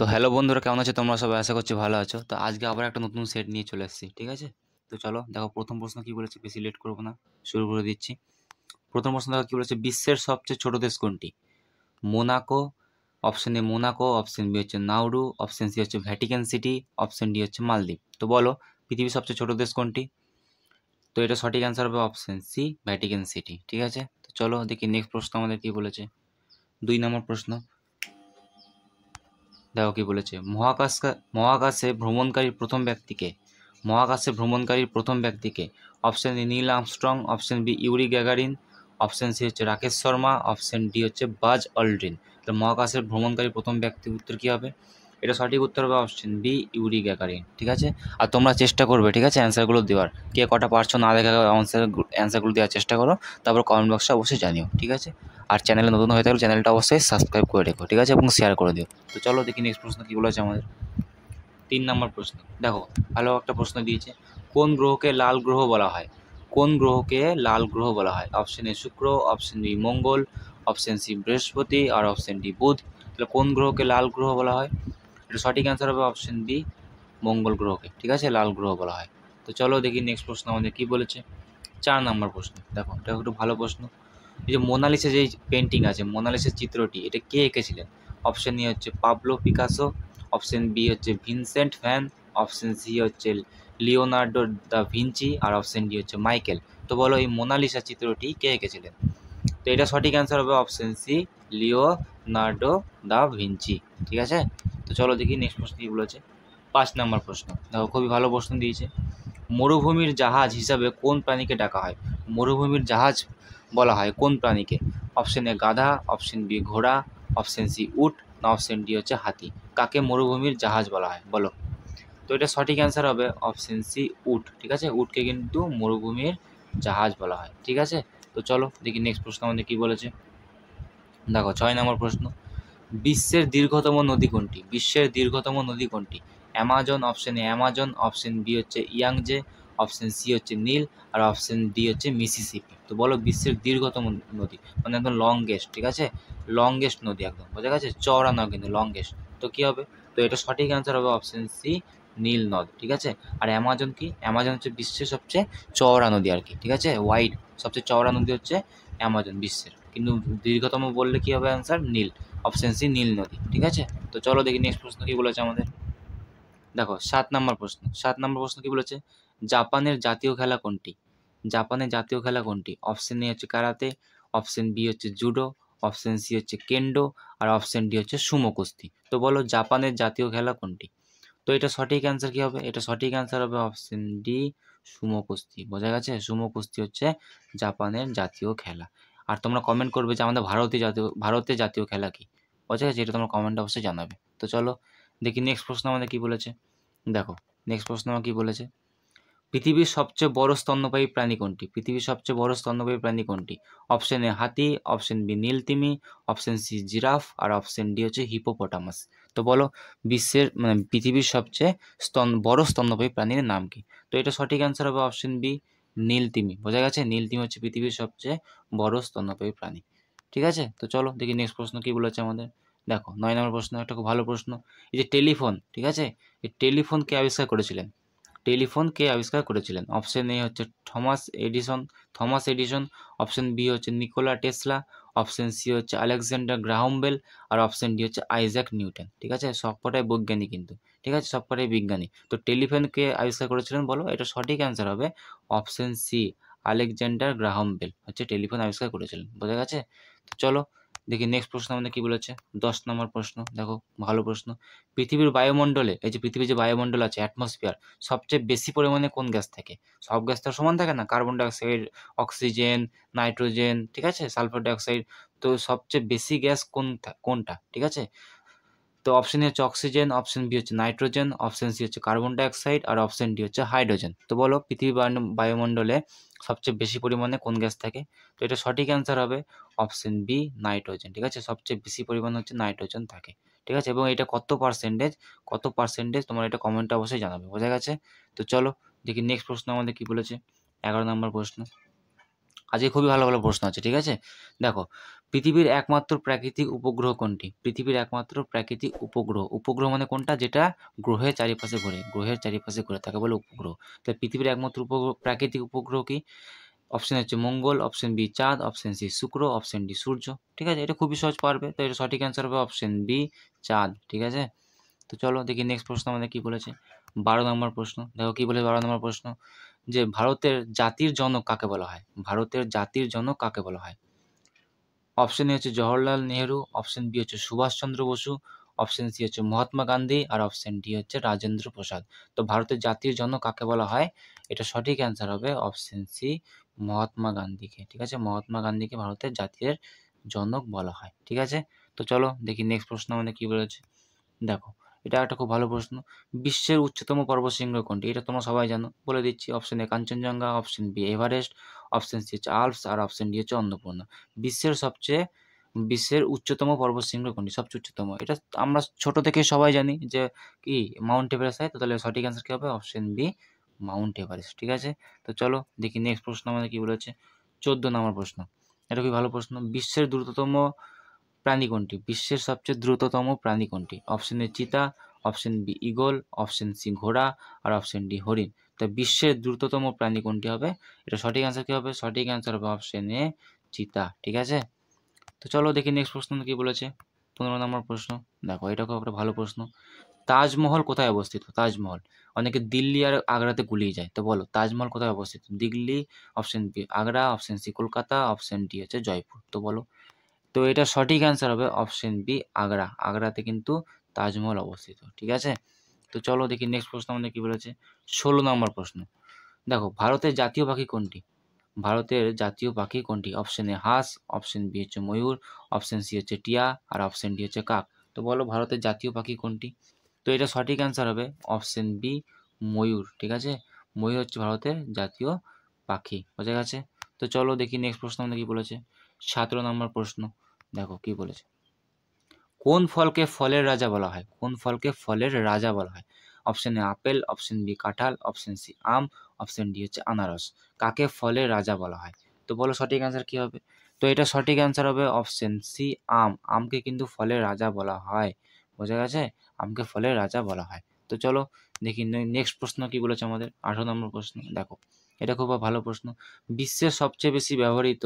তো হ্যালো বন্ধুরা, কেমন আছো তোমরা সবাই? আশা করছি ভালো আছো। তো আজকে আবার একটা নতুন সেট নিয়ে চলে এসেছি, ঠিক আছে? তো চলো দেখো প্রথম প্রশ্ন কি বলেছে, বেশি লেট করবো না, শুরু করে দিচ্ছি। প্রথম প্রশ্ন দেখো কি বলেছে, বিশ্বের সবচেয়ে ছোট দেশ কোনটি? Monaco. Option A Monaco, option B হচ্ছে নাউরু, অপশন সি হচ্ছে ভ্যাটিকান সিটি, অপশন ডি হচ্ছে মালদ্বীপ। তো বলো পৃথিবীর সবচেয়ে ছোট দেশ কোনটি? তো এটা সঠিক অ্যান্সার হবে অপশন সি, ভ্যাটিকান সিটি, ঠিক আছে? তো চলো দেখি নেক্সট প্রশ্ন আমাদের কি বলেছে। 2 নম্বর প্রশ্ন দেখো কি বলেছে, মহাকাশে ভ্রমণকারী প্রথম ব্যক্তিকে? মহাকাশে ভ্রমণকারী প্রথম ব্যক্তিকে? Option A Neil Armstrong, option B Yuri Gagarin, option C হচ্ছে রাকেশ শর্মা, অপশন ডি হচ্ছে বাজ অল্ড্রিন। তো মহাকাশের ভ্রমণকারী প্রথম ব্যক্তির উত্তর কি হবে? এটা সঠিক উত্তর হবে অপশন বি, ইউরি গ্যাগারিন, ঠিক আছে? আর তোমরা চেষ্টা করবে, ঠিক আছে, অ্যান্সারগুলো দেওয়ার। কে কটা পারছো না দেখা অ্যান্সারগুলো দেওয়ার চেষ্টা করো, তারপর কমেন্ট বক্সে অবশ্যই জানিও, ঠিক আছে? আর চ্যানেলে নতুন হয়ে থাকলে চ্যানেলটা অবশ্যই সাবস্ক্রাইব করে রেখো, ঠিক আছে, এবং শেয়ার করে দিও। তো চলো দেখি নেক্সট প্রশ্ন কী বলেছে আমাদের। 3 নম্বর প্রশ্ন দেখো, ভালো একটা প্রশ্ন দিয়েছে। কোন গ্রহকে লাল গ্রহ বলা হয়? কোন গ্রহকে লাল গ্রহ বলা হয়? অপশন এ শুক্র, অপশন বি মঙ্গল, অপশন সি বৃহস্পতি, আর অপশন ডি বুধ। তাহলে কোন গ্রহকে লাল গ্রহ বলা হয়? এটা সঠিক অ্যান্সার হবে অপশন বি, মঙ্গল গ্রহকে, ঠিক আছে, লাল গ্রহ বলা হয়। তো চলো দেখি নেক্সট প্রশ্ন আমাদের কী বলেছে। 4 নম্বর প্রশ্ন দেখো, এটা একটু ভালো প্রশ্ন। এই যে মোনালিসা যে পেন্টিং আছে, মোনালিসার চিত্রটি, এটা কে এঁকেছিলেন? অপশন এ হচ্ছে পাবলো পিকাসো, অপশন বি হচ্ছে ভিনসেন্ট ভ্যান, অপশন সি হচ্ছে লিওনার্ডো দা ভিঞ্চি, আর অপশন ডি হচ্ছে মাইকেল। তো বলো এই মোনালিসা চিত্রটি কে এঁকেছিলেন? তো এটা সঠিক অ্যান্সার হবে option C, Leonardo da Vinci, ঠিক আছে? তো চলো দেখি নেক্সট প্রশ্ন কী বলেছে। 5 নম্বর প্রশ্ন দেখো, খুবই ভালো প্রশ্ন দিয়েছে। মরুভূমির জাহাজ হিসাবে কোন প্রাণীকে ডাকা হয়? মরুভূমির জাহাজ বলা হয় কোন প্রাণীকে? অপশন এ গাধা, অপশন বি ঘোড়া, অপশন সি উট, না অপশন ডি হচ্ছে হাতি। কাকে মরুভূমির জাহাজ বলা হয় বলো? তো এটা সঠিক অ্যান্সার হবে অপশন সি, উট, ঠিক আছে? উটকে কিন্তু মরুভূমির জাহাজ বলা হয়, ঠিক আছে? তো চলো দেখি নেক্সট প্রশ্ন আমাদের কী বলেছে। দেখো 6 নম্বর প্রশ্ন, বিশ্বের দীর্ঘতম নদী কোনটি? বিশ্বের দীর্ঘতম নদী কোনটি? Amazon, option A Amazon, option B হচ্ছে ইয়াংজে, অপশন সি হচ্ছে নীল, আর অপশন ডি হচ্ছে মিসিসিপি। তো বলো বিশ্বের দীর্ঘতম নদী, মানে একদম লংগেস্ট, ঠিক আছে? লংগেস্ট নদী, একদম বোঝা গেছে, চওড়া নয় কিন্তু লংগেস্ট। তো কী হবে? তো এটা সঠিক অ্যান্সার হবে অপশন সি, নীল নদ, ঠিক আছে? আর অ্যামাজন কি? অ্যামাজন হচ্ছে বিশ্বের সবচেয়ে চওড়া নদী আর কি, ঠিক আছে? ওয়াইড, সবচেয়ে চওড়া নদী হচ্ছে অ্যামাজন বিশ্বের, কিন্তু দীর্ঘতম বললে কী হবে অ্যান্সার? নীল, অপশন সি নীল নদী, ঠিক আছে? তো চলো দেখি নেক্সট প্রশ্ন কী বলেছে আমাদের। দেখো 7 নম্বর প্রশ্ন, 7 নম্বর প্রশ্ন কী বলেছে, জাপানের জাতীয় খেলা কোনটি? জাপানের জাতীয় খেলা কোনটি? অপশন এ হচ্ছে কারাতে, অপশন বি হচ্ছে জুডো, অপশন সি হচ্ছে কেন্ডো, আর অপশন ডি হচ্ছে সুমো কুস্তি। তো বলো জাপানের জাতীয় খেলা কোনটি? তো এটা সঠিক অ্যান্সার কী হবে? এটা সঠিক অ্যান্সার হবে অপশন ডি, সুমো কুস্তি, বোঝা গেছে? সুমো কুস্তি হচ্ছে জাপানের জাতীয় খেলা। আর তোমরা কমেন্ট করবে যে আমাদের ভারতের জাতীয় খেলা কী, বোঝা গেছে? এটা তোমরা কমেন্টে অবশ্যই জানাবে। তো চলো দেখি নেক্সট প্রশ্ন আমাদের কী বলেছে। দেখো নেক্সট প্রশ্ন আমার কী বলেছে, পৃথিবীর সবচেয়ে বড় স্তন্যপায়ী প্রাণী কোনটি? পৃথিবীর সবচেয়ে বড় স্তন্যপায়ী প্রাণী কোনটি? অপশন এ হাতি, অপশন বি নীলতিমি, অপশন সি জিরাফ, আর অপশন ডি হচ্ছে হিপোপটামাস। তো বলো বিশ্বের মানে পৃথিবীর সবচেয়ে বড় স্তন্যপায়ী প্রাণীর নাম কি? তো এটা সঠিক অ্যান্সার হবে অপশন বি, নীলতিমি, বোঝা গেছে? নীলতিমি হচ্ছে পৃথিবীর সবচেয়ে বড় স্তন্যপায়ী প্রাণী, ঠিক আছে? তো চলো দেখি নেক্সট প্রশ্ন কী বলেছে আমাদের। দেখো 9 নম্বর প্রশ্ন, একটা খুব ভালো প্রশ্ন। এই যে টেলিফোন, ঠিক আছে, এই টেলিফোন কে আবিষ্কার করেছিলেন? টেলিফোন কে আবিষ্কার করেছিলেন? অপশন এ হচ্ছে থমাস এডিসন, অপশন বি হচ্ছে নিকোলা টেসলা, অপশন সি হচ্ছে আলেকজান্ডার গ্রাহাম বেল, আর অপশন ডি হচ্ছে আইজ্যাক নিউটন, ঠিক আছে? সবকটাই বৈজ্ঞানিক কিন্তু, ঠিক আছে, সবকটাই বিজ্ঞানী। তো টেলিফোন কে আবিষ্কার করেছিলেন বলো? এটা সঠিক অ্যান্সার হবে option C, Alexander Graham Bell হচ্ছে টেলিফোন আবিষ্কার করেছিলেন, বোঝা গেছে? তো চলো দেখি নেক্সট প্রশ্ন আমাদের কী বলেছে। 10 নম্বর প্রশ্ন দেখো, ভালো প্রশ্ন। পৃথিবীর বায়ুমণ্ডলে, এই যে পৃথিবীর যে বায়ুমণ্ডল আছে, অ্যাটমসফিয়ার, সবচেয়ে বেশি পরিমাণে কোন গ্যাস থাকে? সব গ্যাস তো আর সমান থাকে না, কার্বন ডাইঅক্সাইড, অক্সিজেন, নাইট্রোজেন, ঠিক আছে, সালফার ডাইঅক্সাইড। তো সবচেয়ে বেশি গ্যাস কোনটা, ঠিক আছে? তো অপশন এ হচ্ছে অক্সিজেন, অপশন বি হচ্ছে নাইট্রোজেন, অপশন সি হচ্ছে কার্বন ডাইঅক্সাইড, আর অপশন ডি হচ্ছে হাইড্রোজেন। তো বলো পৃথিবীর বায়ুমণ্ডলে সবচেয়ে বেশি পরিমাণে কোন গ্যাস থাকে? তো এটা সঠিক অ্যান্সার হবে অপশন বি, নাইট্রোজেন, ঠিক আছে? সবচেয়ে বেশি পরিমাণ হচ্ছে নাইট্রোজেন থাকে, ঠিক আছে? এবং এটা কত পার্সেন্টেজ তোমার এটা কমেন্টে অবশ্যই জানাবে, বোঝা গেছে? তো চলো দেখি নেক্সট প্রশ্ন আমাদের কী বলেছে। 11 নম্বর প্রশ্ন আজকে খুবই ভালো ভালো প্রশ্ন আছে, ঠিক আছে। দেখো, পৃথিবীর একমাত্র প্রাকৃতিক উপগ্রহ কোনটি? পৃথিবীর একমাত্র প্রাকৃতিক উপগ্রহ, উপগ্রহ মানে কোনটা? যেটা গ্রহের চারিপাশে ঘোরে, গ্রহের চারিপাশে ঘোরে তাকে বলে উপগ্রহ। তাই পৃথিবীর একমাত্র উপগ্রহ, প্রাকৃতিক উপগ্রহ কি? অপশন হচ্ছে মঙ্গল, অপশন বি চাঁদ, অপশন সি শুক্র, অপশন ডি সূর্য। ঠিক আছে, এটা খুবই সহজ পারবে, তো এটা সঠিক অ্যান্সার হবে অপশন বি চাঁদ। ঠিক আছে, তো চলো দেখি নেক্সট প্রশ্ন আমাদের কি বলেছে। 12 নম্বর প্রশ্ন, দেখো কি বলে 12 নম্বর প্রশ্ন, যে ভারতের জাতির জনক কাকে বলা হয়? ভারতের জাতির জনক কাকে বলা হয়? অপশন এ হচ্ছে জওহরলাল নেহেরু, অপশন বি হচ্ছে সুভাষচন্দ্র বসু, অপশন সি হচ্ছে মহাত্মা গান্ধী, আর অপশন ডি হচ্ছে রাজেন্দ্র প্রসাদ। তো ভারতের জাতির জনক কাকে বলা হয়? এটা সঠিক অ্যান্সার হবে অপশন সি মহাত্মা গান্ধীকে। ঠিক আছে, মহাত্মা গান্ধীকে ভারতের জাতির জনক বলা হয়। ঠিক আছে, তো চলো দেখি নেক্সট প্রশ্ন আমাদের কি বলেছে। দেখো, এটা একটা খুব ভালো প্রশ্ন, বিশ্বের উচ্চতম পর্বতশৃঙ্গ কোনটি? এটা তোমরা সবাই জানো, বলে দিচ্ছি। Option A Kanchenjunga, option B Everest, option C হচ্ছে আল্পস, আর অপশন ডি হচ্ছে অন্নপূর্ণা। বিশ্বের উচ্চতম পর্বতশৃঙ্গ কোনটি? সবচেয়ে উচ্চতম, এটা আমরা ছোট থেকে সবাই জানি যে কি মাউন্ট এভারেস্ট হয়। তো তাহলে সঠিক অ্যান্সার কি হবে? Option B mount Everest. ঠিক আছে, তো চলো দেখি নেক্সট প্রশ্ন আমাদের কি বলেছে। 14 নম্বর প্রশ্ন, এটা খুবই ভালো প্রশ্ন, বিশ্বের দ্রুততম প্রাণী কোনটি? বিশ্বের সবচেয়ে দ্রুততম প্রাণী কোনটি? অপশন এ চিতা, option B eagle, option C ঘোড়া, আর অপশন ডি হরিণ। তো বিশ্বের দ্রুততম প্রাণী কোনটি হবে? এটা সঠিক অ্যান্সার কি হবে? সঠিক অ্যান্সার হবে অপশন এ চিতা। ঠিক আছে, তো চলো দেখি নেক্সট প্রশ্ন কি বলেছে। 15 নম্বর প্রশ্ন, দেখো এটা খুব একটা ভালো প্রশ্ন, তাজমহল কোথায় অবস্থিত? তাজমহল, অনেকে দিল্লি আর আগ্রাতে গুলিয়ে যায়, তো বলো তাজমহল কোথায় অবস্থিত? Delhi, option B Agra, option C Kolkata, option D হচ্ছে জয়পুর। তো বলো, তো এটা সঠিক অ্যান্সার হবে অপশন বি আগ্রা। আগ্রাতে কিন্তু তাজমহল অবস্থিত। ঠিক আছে, তো চলো দেখি নেক্সট প্রশ্ন আমাদের কি বলেছে। 16 নম্বর প্রশ্ন, দেখো ভারতের জাতীয় পাখি কোনটি? ভারতের জাতীয় পাখি কোনটি? অপশন এ হাঁস, অপশন বি হচ্ছে ময়ূর, অপশন সি হচ্ছে টিয়া, আর অপশন ডি হচ্ছে কাক। তো বলো ভারতের জাতীয় পাখি কোনটি? তো এটা সঠিক অ্যান্সার হবে অপশন বি ময়ূর। ঠিক আছে, ময়ূর হচ্ছে ভারতের জাতীয় পাখি। বোঝা গেছে, তো চলো দেখি নেক্সট প্রশ্ন আমাদের কি বলেছে। 17 নম্বর প্রশ্ন, দেখো কি বলেছে, কোন ফলকে ফলের রাজা বলা হয়? কোন ফলকে ফলের রাজা বলা হয়? Option A apple, option B কাঁঠাল, অপশন সি আম, অপশন ডি হচ্ছে আনারস। কাকে ফলের রাজা বলা হয়? তো বলো সঠিক অ্যান্সার কি হবে? তো এটা সঠিক অ্যান্সার হবে অপশন সি আম। আমকে কিন্তু ফলের রাজা বলা হয়। বোঝা গেছে, আমকে ফলের রাজা বলা হয়। তো চলো দেখি নেক্সট প্রশ্ন কি বলেছে আমাদের। 18 নম্বর প্রশ্ন, দেখো এটা খুব ভালো প্রশ্ন, বিশ্বের সবচেয়ে বেশি ব্যবহৃত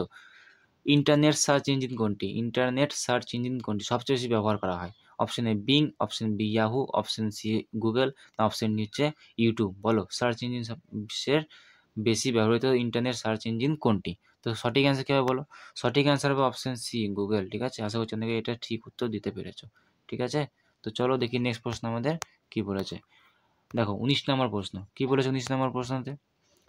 ইন্টারনেট সার্চ ইঞ্জিন কোনটি? ইন্টারনেট সার্চ ইঞ্জিন কোনটি সবচেয়ে বেশি ব্যবহার করা হয়? Option A Bing, option B Yahoo, option C Google, না অপশন ডি হচ্ছে ইউটিউব। বলো সার্চ ইঞ্জিন বিশ্বের বেশি ব্যবহৃত ইন্টারনেট সার্চ ইঞ্জিন কোনটি? তো সঠিক অ্যান্সার কী হবে বলো? সঠিক অ্যান্সার হবে অপশন সি গুগল। ঠিক আছে, আশা করছি অনেকে এটা ঠিক উত্তর দিতে পেরেছো। ঠিক আছে, তো চলো দেখি নেক্সট প্রশ্ন আমাদের কি বলেছে। দেখো 19 নম্বর প্রশ্ন, কি বলেছে 19 নম্বর প্রশ্নতে।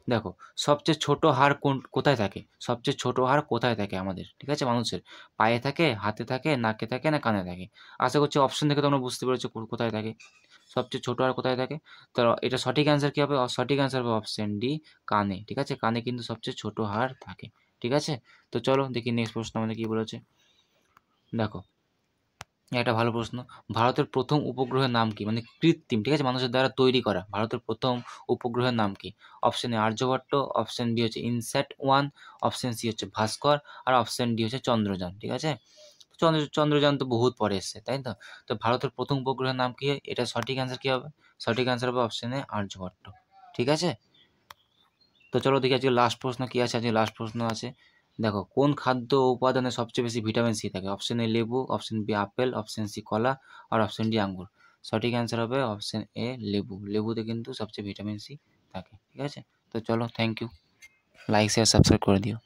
দেখো, সবচেয়ে ছোট হাড় কোথায় থাকে? সবচেয়ে ছোট হাড় কোথায় থাকে আমাদের? ঠিক আছে, মানুষের পায়ে থাকে, হাতে থাকে, নাকে থাকে, না কানে থাকে? আশা করছি অপশন থেকে তোমরা বুঝতে পেরেছো কোথায় থাকে। সবচেয়ে ছোট হাড় কোথায় থাকে? তো এটা সঠিক অ্যান্সার কি হবে? সঠিক অ্যান্সার হবে অপশন ডি কানে। ঠিক আছে, কানে কিন্তু সবচেয়ে ছোট হাড় থাকে। ঠিক আছে, তো চলো দেখি নেক্সট প্রশ্ন আমাদের কি বলেছে। দেখো, একটা ভালো প্রশ্ন, ভারতের প্রথম উপগ্রহের নাম কি? মানে কৃত্রিম, ঠিক আছে, মানুষের দ্বারা তৈরি করা ভারতের প্রথম উপগ্রহের নাম কি? Option A Aryabhata, option B হচ্ছে ইনস্যাট-1, অপশন সি হচ্ছে ভাস্কর, আর অপশন ডি হচ্ছে চন্দ্রযান। ঠিক আছে, চন্দ্রযান তো বহুত পরে এসছে, তাই তো। তো ভারতের প্রথম উপগ্রহের নাম কি? এটা সঠিক অ্যান্সার কি হবে? সঠিক অ্যান্সার হবে অপশন এ আর্যভট্ট। ঠিক আছে, তো চলো দেখি আজকে লাস্ট প্রশ্ন কি আছে। আজকে লাস্ট প্রশ্ন আছে, দেখো কোন খাদ্য উপাদানে সবচেয়ে বেশি ভিটামিন সি থাকে? অপশন এ লেবু, option B apple, option C কলা, আর অপশন ডি আঙ্গুর। সঠিক অ্যান্সার হবে অপশন এ লেবু। লেবুতে কিন্তু সবচেয়ে ভিটামিন সি থাকে। ঠিক আছে, তো চলো thank you, like share subscribe করে দিও।